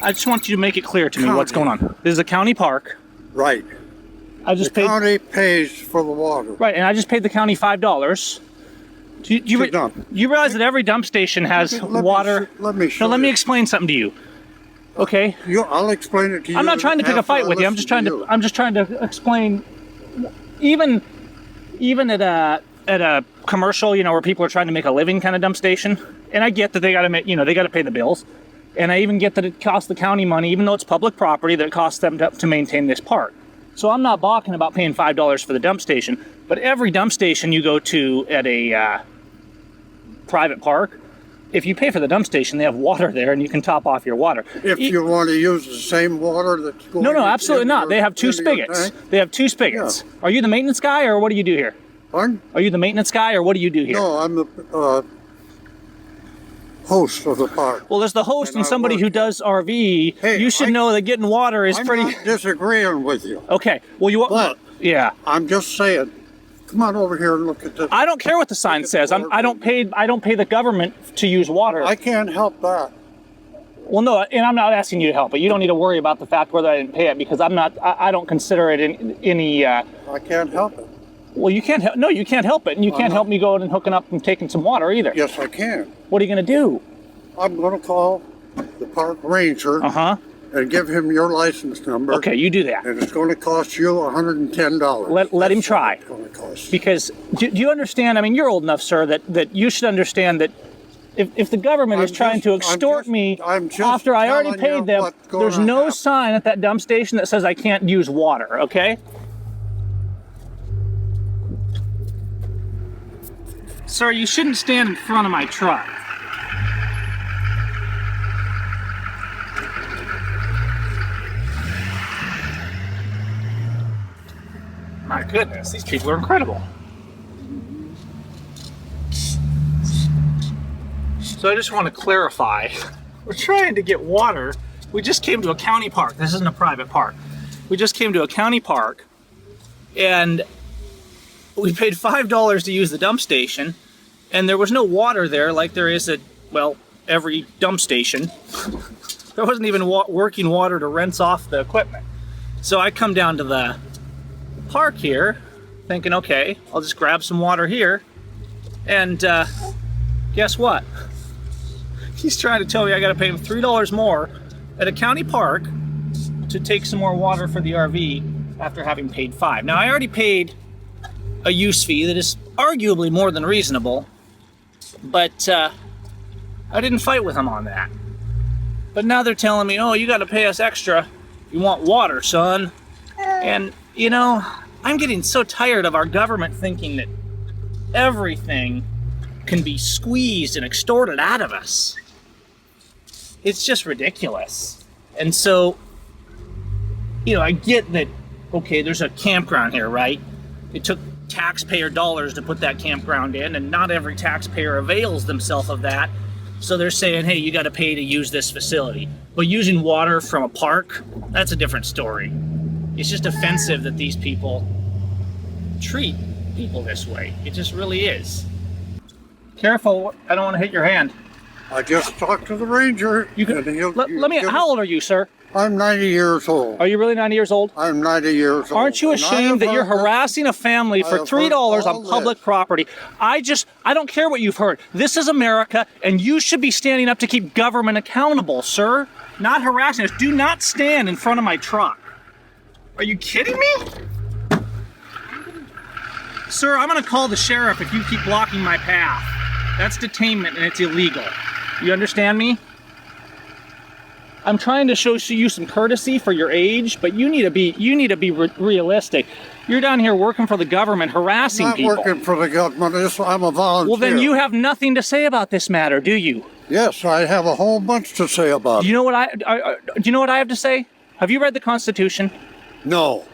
I just want you to make it clear to me what's going on. This is a county park. Right. I just the paid. county pays for the water. Right, and I just paid the county $5. You realize that every dump station has water? Let me show Let me you. explain something to you. Okay. I'll explain it to you. I'm not trying to pick a fight with you. I'm just trying to explain. Even at a commercial, where people are trying to make a living kind of dump station, and I get that they got to make, they got to pay the bills, and I even get that it costs the county money, even though it's public property, that it costs them to maintain this park. So I'm not balking about paying $5 for the dump station, but every dump station you go to at a private park, if you pay for the dump station, they have water there, and you can top off your water. If you want to use the same water that's going No, absolutely not. They have two spigots. They have two spigots. Yeah. Are you the maintenance guy, or what do you do here? Pardon? Are you the maintenance guy, or what do you do here? No, I'm the host of the park. Well, as the host and somebody who does RV, you should know that getting water is pretty... I'm not disagreeing with you. Okay. Well, But yeah. I'm just saying, come on over here and look at this. I don't care what the sign says. I don't pay the government to use water. I can't help that. Well, no, and I'm not asking you to help it. You don't need to worry about the fact whether I didn't pay it, because I don't consider it in any... I can't help it. Well, you can't help. No, you can't help it, and you can't help me going and hooking up and taking some water either. Yes, I can. What are you going to do? I'm going to call the park ranger and give him your license number. Okay, you do that. And it's going to cost you $110. Let him try. It's going to cost. Because do you understand? I mean, you're old enough, sir, that you should understand that if the government is trying to extort me after I already paid them, there's no sign at that dump station that says I can't use water. Okay. Sir, you shouldn't stand in front of my truck. My goodness, these people are incredible. So I just want to clarify, we're trying to get water. We just came to a county park. This isn't a private park. We just came to a county park, and we paid $5 to use the dump station, and there was no water there like there is at, every dump station. There wasn't even working water to rinse off the equipment. So I come down to the park here, thinking, okay, I'll just grab some water here, and guess what? He's trying to tell me I gotta pay him $3 more at a county park to take some more water for the RV after having paid $5. Now, I already paid a use fee that is arguably more than reasonable, but I didn't fight with them on that. But now they're telling me, oh, you got to pay us extra. You want water, son. And, I'm getting so tired of our government thinking that everything can be squeezed and extorted out of us. It's just ridiculous. And so, I get that, okay, there's a campground here, right? It took taxpayer dollars to put that campground in, and not every taxpayer avails themselves of that. So they're saying, hey, you got to pay to use this facility. But using water from a park, that's a different story. It's just offensive that these people treat people this way. It just really is. Careful, I don't want to hit your hand. I just talked to the ranger. How old are you, sir? I'm 90 years old. Are you really 90 years old? I'm 90 years old. Aren't you ashamed that you're harassing a family for $3 on public property? I don't care what you've heard. This is America, and you should be standing up to keep government accountable, sir. Not harassing us. Do not stand in front of my truck. Are you kidding me? Sir, I'm going to call the sheriff if you keep blocking my path. That's detainment, and it's illegal. You understand me? I'm trying to show you some courtesy for your age, but you need to be realistic. You're down here working for the government, harassing people. I'm not working for the government. I'm a volunteer. Well, then you have nothing to say about this matter, do you? Yes, I have a whole bunch to say about it. Do you know what I have to say? Have you read the Constitution? No.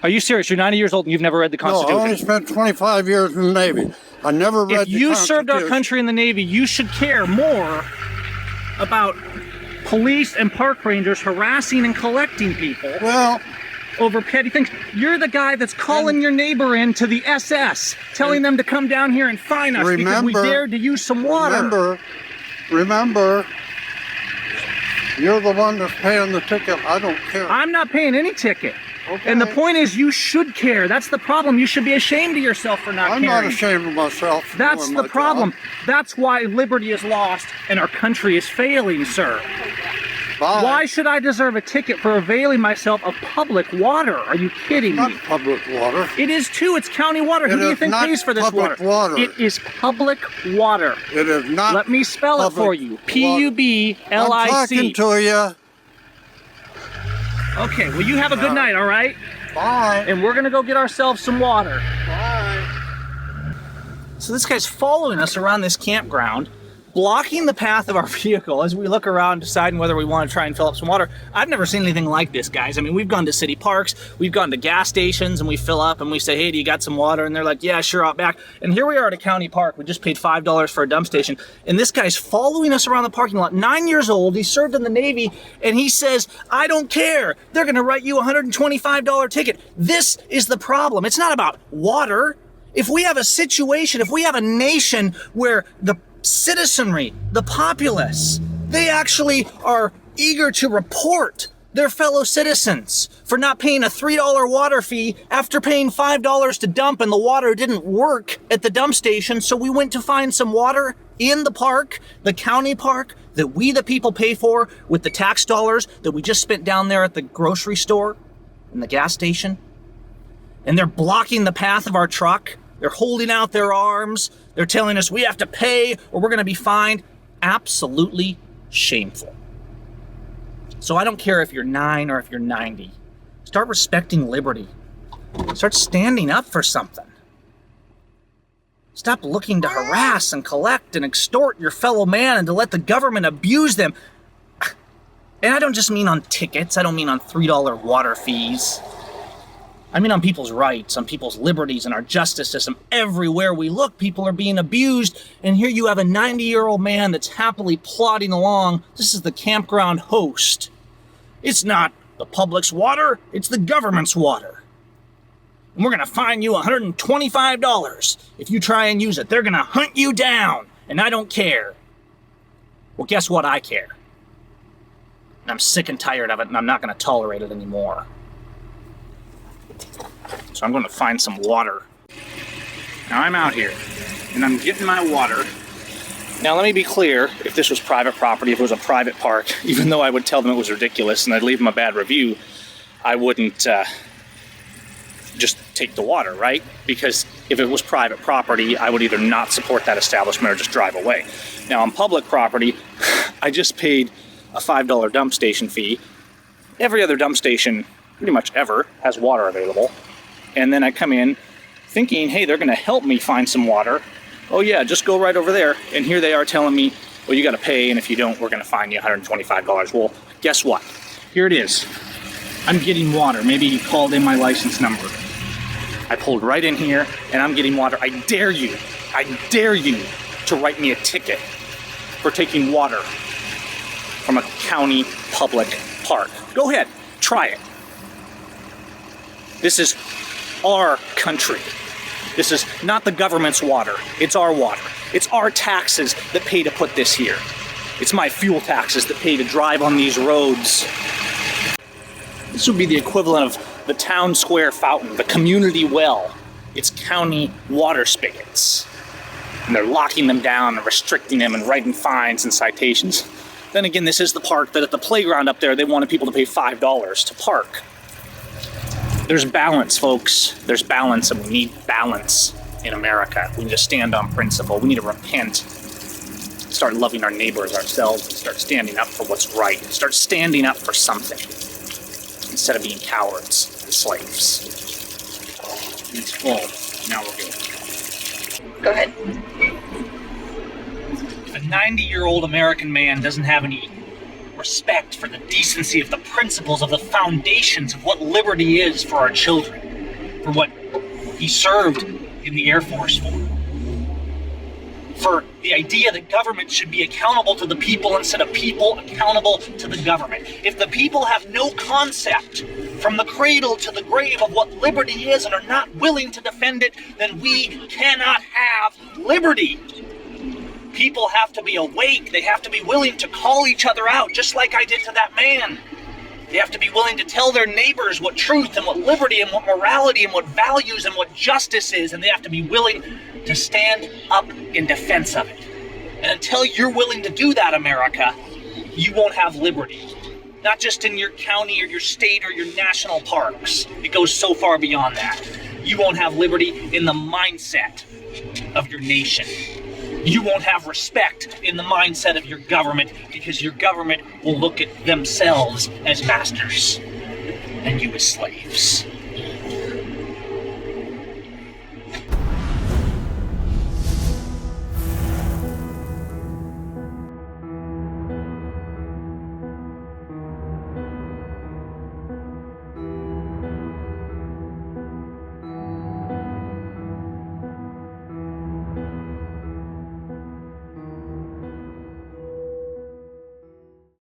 Are you serious? You're 90 years old and you've never read the Constitution? No, I only spent 25 years in the Navy. I never read the Constitution. If you served our country in the Navy, you should care more about police and park rangers harassing and collecting people over petty things. You're the guy that's calling your neighbor in to the SS, telling them to come down here and fine us because we dared to use some water. Remember, You're the one that's paying the ticket. I don't care. I'm not paying any ticket. Okay. And the point is, you should care. That's the problem. You should be ashamed of yourself for not caring. I'm not ashamed of myself. That's the problem. That's why liberty is lost and our country is failing, sir. Bye. Why should I deserve a ticket for availing myself of public water? Are you kidding me? Not public water. It is too. It's county water. Who do you think pays for this water? It is public water. It is not. Let me spell it for you. P-U-B-L-I-C. I'm talking to you. Okay, well, you have a good night, all right? Bye. And we're going to go get ourselves some water. Bye. So this guy's following us around this campground, blocking the path of our vehicle as we look around deciding whether we want to try and fill up some water. I've never seen anything like this, guys. I mean, we've gone to city parks, we've gone to gas stations, and we fill up and we say, hey, do you got some water? And they're like, yeah, sure, out back. And here we are at a county park. We just paid $5 for a dump station. And this guy's following us around the parking lot, 9 years old. He served in the Navy, and he says, I don't care. They're going to write you a $125 ticket. This is the problem. It's not about water. If we have a situation, if we have a nation where the citizenry, the populace, they actually are eager to report their fellow citizens for not paying a $3 water fee after paying $5 to dump, and the water didn't work at the dump station, so we went to find some water in the park, the county park, that we the people pay for with the tax dollars that we just spent down there at the grocery store and the gas station. And they're blocking the path of our truck. They're holding out their arms. They're telling us we have to pay or we're going to be fined. Absolutely shameful. So I don't care if you're 9 or if you're 90. Start respecting liberty. Start standing up for something. Stop looking to harass and collect and extort your fellow man and to let the government abuse them. And I don't just mean on tickets. I don't mean on $3 water fees. I mean on people's rights, on people's liberties, and our justice system. Everywhere we look, people are being abused, and here you have a 90-year-old man that's happily plodding along. This is the campground host. It's not the public's water, it's the government's water. And we're gonna fine you $125 if you try and use it. They're gonna hunt you down, and I don't care. Well, guess what? I care. And I'm sick and tired of it, and I'm not gonna tolerate it anymore. So I'm going to find some water. Now I'm out here, and I'm getting my water. Now let me be clear, if this was private property, if it was a private park, even though I would tell them it was ridiculous and I'd leave them a bad review, I wouldn't just take the water, right? Because if it was private property, I would either not support that establishment or just drive away. Now on public property, I just paid a $5 dump station fee. Every other dump station, pretty much ever, has water available. And then I come in thinking, hey, they're gonna help me find some water. Oh yeah, just go right over there. And here they are telling me, well, you gotta pay, and if you don't, we're gonna fine you $125. Well, guess what? Here it is. I'm getting water. Maybe you called in my license number. I pulled right in here, and I'm getting water. I dare you to write me a ticket for taking water from a county public park. Go ahead, try it. This is our country. This is not the government's water. It's our water. It's our taxes that pay to put this here. It's my fuel taxes that pay to drive on these roads. This would be the equivalent of the town square fountain, the community well. It's county water spigots. And they're locking them down and restricting them and writing fines and citations. Then again, this is the park that at the playground up there, they wanted people to pay $5 to park. There's balance, folks. There's balance, and we need balance in America. We need to stand on principle. We need to repent. Start loving our neighbors ourselves, and start standing up for what's right. Start standing up for something instead of being cowards and slaves. It's full. Now we're good. Go ahead. If a 90-year-old American man doesn't have any respect for the decency of the principles of the foundations of what liberty is for our children, for what he served in the Air Force for the idea that government should be accountable to the people instead of people accountable to the government. If the people have no concept from the cradle to the grave of what liberty is and are not willing to defend it, then we cannot have liberty. People have to be awake. They have to be willing to call each other out, just like I did to that man. They have to be willing to tell their neighbors what truth and what liberty and what morality and what values and what justice is, and they have to be willing to stand up in defense of it. And until you're willing to do that, America, you won't have liberty. Not just in your county or your state or your national parks. It goes so far beyond that. You won't have liberty in the mindset of your nation. You won't have respect in the mindset of your government, because your government will look at themselves as masters and you as slaves.